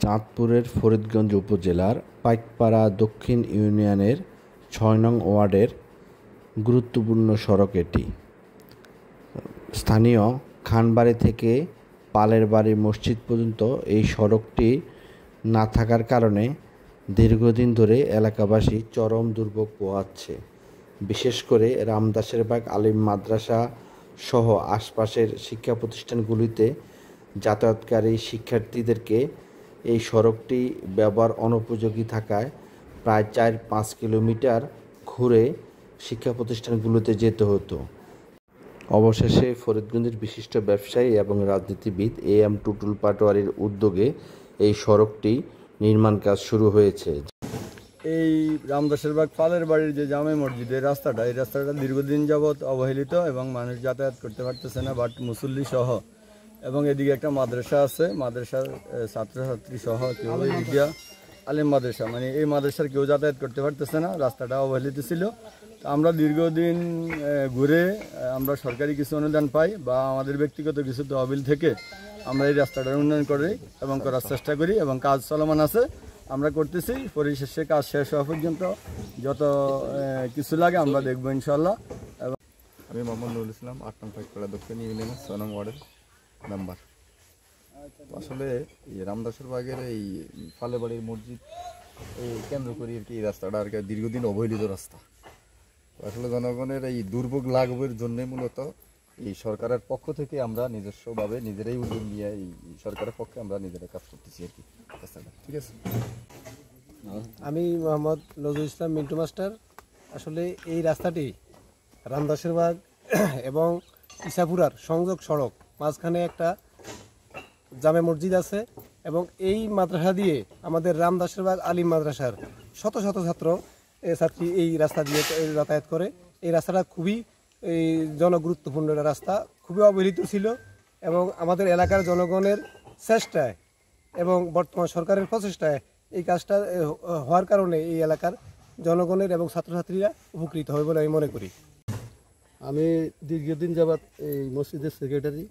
চাঁদপুরের ফরিদগঞ্জ উপজেলার পাইকপাড়া দক্ষিণ ইউনিয়নের ৬ নং ওয়ার্ডের গুরুত্বপূর্ণ সড়ক এটি। স্থানীয় খানবাড়ি থেকে পালের বাড়ি মসজিদ পর্যন্ত এই সড়কটি না থাকার কারণে দীর্ঘদিন ধরে এলাকাবাসী চরম দুর্ভোগ পোহাচ্ছে। বিশেষ করে রামদাসেরবাগ আলিম মাদ্রাসা সহ আশপাশের শিক্ষা প্রতিষ্ঠানগুলিতে যাতায়াতকারী শিক্ষার্থীদেরকে এই সড়কটি ব্যবহার অনুপযোগী থাকায় প্রায় ৪-৫ কিলোমিটার ঘুরে শিক্ষা প্রতিষ্ঠানগুলোতে যেতে হতো। অবশেষে ফরিদগঞ্জের বিশিষ্ট ব্যবসায়ী এবং রাজনীতিবিদ এ.এম. টুটুল পাটোয়ারির উদ্যোগে এই সড়কটি নির্মাণ কাজ শুরু হয়েছে। এই রামদাসেরবাগ পালের বাড়ির যে জামে মসজিদের রাস্তাটা, এই রাস্তাটা দীর্ঘদিন যাবৎ অবহেলিত এবং মানুষ যাতায়াত করতে পারতেছে না, বাট মুসল্লি সহ। এবং এদিকে একটা মাদ্রাসা আছে, মাদ্রাসার ছাত্রছাত্রী সহ কেউ এদিকে আলিম মাদ্রাসা, মানে এই মাদ্রাসার কেউ যাতায়াত করতে পারতেছে না, রাস্তাটা অবহেলিত ছিল। তো আমরা দীর্ঘদিন ঘুরে আমরা সরকারি কিছু অনুদান পাই বা আমাদের ব্যক্তিগত কিছু তহবিল থেকে আমরা এই রাস্তাটার উন্নয়ন করি এবং করার চেষ্টা করি এবং কাজ চলমান আছে, আমরা করতেছি। পরিশেষে কাজ শেষ হওয়া পর্যন্ত যত কিছু লাগে আমরা দেখবো ইনশাল্লাহ। এবং আমি মোহাম্মদ নুরুল ইসলাম, ৮ নং পাইকপাড়া দক্ষিণ ইউনিয়নের ৬ নং ওয়ার্ডের মেম্বার। আসলে এই রামদাসেরবাগের এই ফালেবাড়ির মসজিদ এই কেন্দ্র করে আর কি এই রাস্তাটা আর কি দীর্ঘদিন অবহেলিত রাস্তা। আসলে জনগণের এই দুর্ভোগ লাঘবের জন্য মূলত এই সরকারের পক্ষ থেকে আমরা নিজস্বভাবে নিজেরাই উদ্যোগ নিয়ে এই সরকারের পক্ষে আমরা নিজেরা কাজ করতেছি আর কি রাস্তাটা। ঠিক আছে। আমি মোহাম্মদ নজরুল ইসলাম মিন্টু মাস্টার। আসলে এই রাস্তাটি রামদাসেরবাগ এবং ইসাপুরার সংযোগ সড়ক, মাঝখানে একটা জামে মসজিদ আছে এবং এই মাদ্রাসা দিয়ে আমাদের রামদাসেরবাগ আলিম মাদ্রাসার শত শত ছাত্রী এই রাস্তা দিয়ে যাতায়াত করে। এই রাস্তাটা খুবই জনগুরুত্বপূর্ণ রাস্তা, খুবই অবহেলিত ছিল এবং আমাদের এলাকার জনগণের চেষ্টায় এবং বর্তমান সরকারের প্রচেষ্টায় এই কাজটা হওয়ার কারণে এই এলাকার জনগণের এবং ছাত্রছাত্রীরা উপকৃত হবে বলে আমি মনে করি। আমি দীর্ঘদিন যাবৎ এই মসজিদের সেক্রেটারি।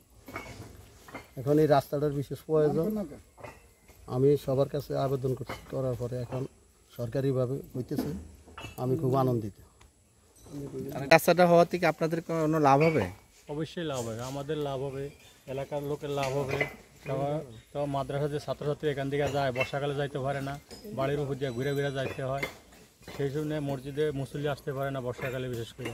এখন এই রাস্তাটার বিশেষ প্রয়োজন। আমি সবার কাছে আবেদন করার পরে এখন সরকারিভাবে হইতেছে, আমি খুব আনন্দিত। রাস্তাটা হওয়া থেকে আপনাদের কোনো লাভ হবে? অবশ্যই লাভ হবে, আমাদের লাভ হবে, এলাকার লোকের লাভ হবে। তো মাদ্রাসা যে ছাত্রছাত্রী এখান থেকে যায়, বর্ষাকালে যাইতে পারে না, বাড়ির উপর দিয়ে ঘুরে ঘুরে যাইতে হয়, সেই জন্য মসজিদে মুসল্লি আসতে পারে না বর্ষাকালে বিশেষ করে।